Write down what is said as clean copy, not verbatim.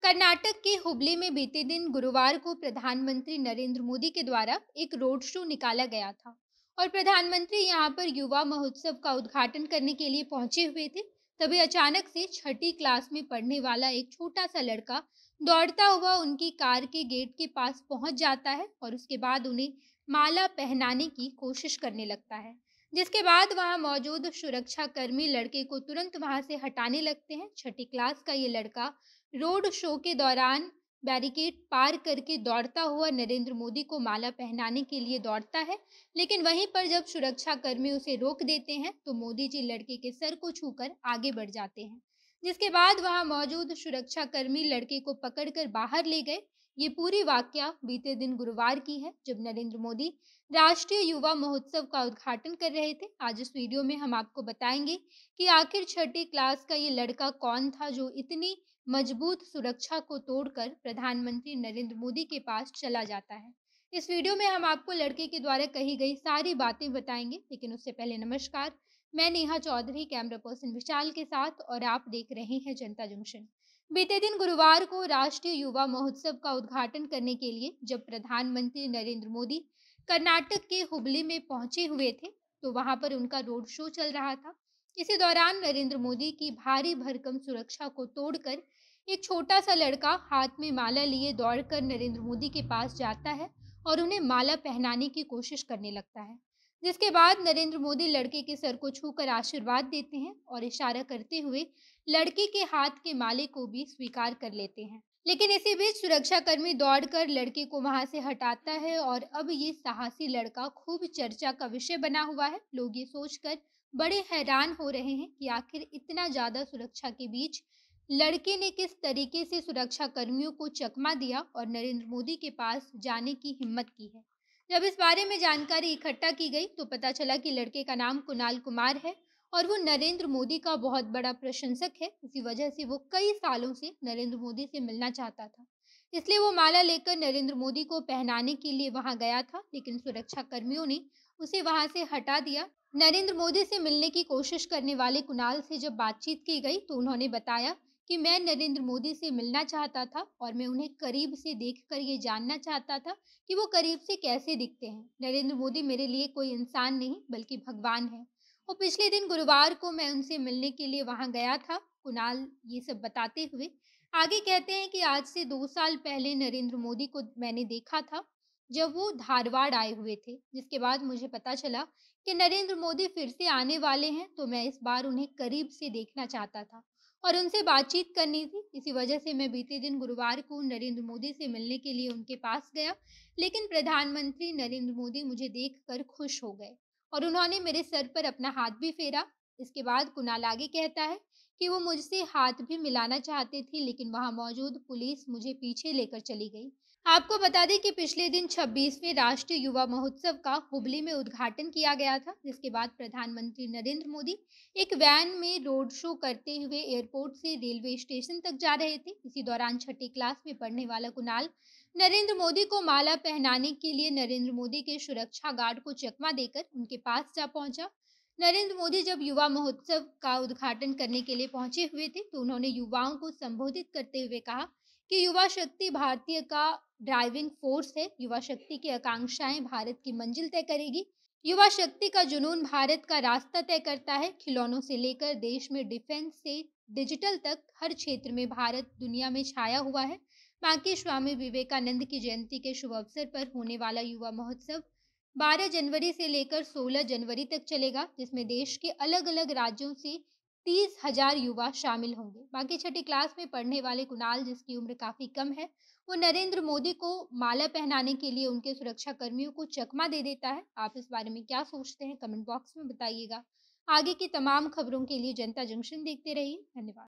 कर्नाटक के हुबली में बीते दिन गुरुवार को प्रधानमंत्री नरेंद्र मोदी के द्वारा एक रोड शो निकाला गया था और प्रधानमंत्री यहां पर युवा महोत्सव का उद्घाटन करने के लिए पहुंचे हुए थे। तभी अचानक से छठी क्लास में पढ़ने वाला एक छोटा सा लड़का दौड़ता हुआ उनकी कार के गेट के पास पहुंच जाता है और उसके बाद उन्हें माला पहनाने की कोशिश करने लगता है, जिसके बाद वहां मौजूद सुरक्षा कर्मी लड़के को तुरंत वहां से हटाने लगते हैं। छठी क्लास का ये लड़का रोड शो के दौरान बैरिकेड पार करके दौड़ता हुआ नरेंद्र मोदी को माला पहनाने के लिए दौड़ता है, लेकिन वहीं पर जब सुरक्षा कर्मी उसे रोक देते हैं तो मोदी जी लड़के के सर को छूकर आगे बढ़ जाते हैं, जिसके बाद वहां मौजूद सुरक्षा कर्मी लड़के को पकड़कर बाहर ले गए। ये पूरी वाकया बीते दिन गुरुवार की है, जब नरेंद्र मोदी राष्ट्रीय युवा महोत्सव का उद्घाटन कर रहे थे। आज इस वीडियो में हम आपको बताएंगे कि आखिर छठी क्लास का ये लड़का कौन था जो इतनी मजबूत सुरक्षा को तोड़कर प्रधानमंत्री नरेंद्र मोदी के पास चला जाता है। इस वीडियो में हम आपको लड़के के द्वारा कही गई सारी बातें बताएंगे, लेकिन उससे पहले नमस्कार, मैं नेहा चौधरी कैमरा पर्सन विशाल के साथ और आप देख रहे हैं जनता जंक्शन। बीते दिन गुरुवार को राष्ट्रीय युवा महोत्सव का उद्घाटन करने के लिए जब प्रधानमंत्री नरेंद्र मोदी कर्नाटक के हुबली में पहुंचे हुए थे, तो वहां पर उनका रोड शो चल रहा था। इसी दौरान नरेंद्र मोदी की भारी भरकम सुरक्षा को तोड़कर एक छोटा सा लड़का हाथ में माला लिए दौड़कर नरेंद्र मोदी के पास जाता है और उन्हें माला पहनाने की कोशिश करने लगता है, जिसके बाद नरेंद्र मोदी लड़के के सर को छूकर आशीर्वाद देते हैं और इशारा करते हुए लड़के के हाथ के माले को भी स्वीकार कर लेते हैं। लेकिन इसी बीच सुरक्षाकर्मी दौड़कर लड़के को वहां से हटाता है और अब ये साहसी लड़का खूब चर्चा का विषय बना हुआ है। लोग ये सोचकर बड़े हैरान हो रहे हैं कि आखिर इतना ज्यादा सुरक्षा के बीच लड़के ने किस तरीके से सुरक्षा कर्मियों को चकमा दिया और नरेंद्र मोदी के पास जाने की हिम्मत की है। जब इस बारे में जानकारी इकट्ठा की गई तो पता चला कि लड़के का नाम कुणाल कुमार है और वो नरेंद्र मोदी का बहुत बड़ा प्रशंसक है। इसी वजह से वो कई सालों से नरेंद्र मोदी से मिलना चाहता था, इसलिए वो माला लेकर नरेंद्र मोदी को पहनाने के लिए वहां गया था, लेकिन सुरक्षा कर्मियों ने उसे वहां से हटा दिया। नरेंद्र मोदी से मिलने की कोशिश करने वाले कुणाल से जब बातचीत की गई तो उन्होंने बताया कि मैं नरेंद्र मोदी से मिलना चाहता था और मैं उन्हें करीब से देखकर ये जानना चाहता था कि वो करीब से कैसे दिखते हैं। नरेंद्र मोदी मेरे लिए कोई इंसान नहीं बल्कि भगवान है। और पिछले दिन गुरुवार को मैं उनसे मिलने के लिए वहां गया था। कुणाल ये सब बताते हुए आगे कहते हैं कि आज से 2 साल पहले नरेंद्र मोदी को मैंने देखा था जब वो धारवाड़ आए हुए थे, जिसके बाद मुझे पता चला कि नरेंद्र मोदी फिर से आने वाले हैं, तो मैं इस बार उन्हें करीब से देखना चाहता था और उनसे बातचीत करनी थी। इसी वजह से मैं बीते दिन गुरुवार को नरेंद्र मोदी से मिलने के लिए उनके पास गया, लेकिन प्रधानमंत्री नरेंद्र मोदी मुझे देखकर खुश हो गए और उन्होंने मेरे सर पर अपना हाथ भी फेरा। इसके बाद कुणाल आगे कहता है कि वो मुझसे हाथ भी मिलाना चाहते थे, लेकिन वहां मौजूद पुलिस मुझे पीछे लेकर चली गई। आपको बता दें कि पिछले दिन 26वें राष्ट्रीय युवा महोत्सव का हुबली में उद्घाटन किया गया था, जिसके बाद प्रधानमंत्री नरेंद्र मोदी एक वैन में रोड शो करते हुए एयरपोर्ट से रेलवे स्टेशन तक जा रहे थे। इसी दौरान छठी क्लास में पढ़ने वाला कुणाल नरेंद्र मोदी को माला पहनाने के लिए नरेंद्र मोदी के सुरक्षा गार्ड को चकमा देकर उनके पास जा पहुंचा। नरेंद्र मोदी जब युवा महोत्सव का उद्घाटन करने के लिए पहुंचे हुए थे तो उन्होंने युवाओं को संबोधित करते हुए कहा कि युवा शक्ति भारतीय का ड्राइविंग फोर्स है। युवा शक्ति की आकांक्षाएं भारत की मंजिल तय करेगी। युवा शक्ति का जुनून भारत का रास्ता तय करता है। खिलौनों से लेकर देश में डिफेंस से डिजिटल तक हर क्षेत्र में भारत दुनिया में छाया हुआ है। बाकी स्वामी विवेकानंद की जयंती के शुभ अवसर पर होने वाला युवा महोत्सव 12 जनवरी से लेकर 16 जनवरी तक चलेगा, जिसमें देश के अलग अलग राज्यों से 30,000 युवा शामिल होंगे। बाकी छठी क्लास में पढ़ने वाले कुणाल, जिसकी उम्र काफी कम है, वो नरेंद्र मोदी को माला पहनाने के लिए उनके सुरक्षा कर्मियों को चकमा दे देता है। आप इस बारे में क्या सोचते हैं कमेंट बॉक्स में बताइएगा। आगे की तमाम खबरों के लिए जनता जंक्शन देखते रहिए। धन्यवाद।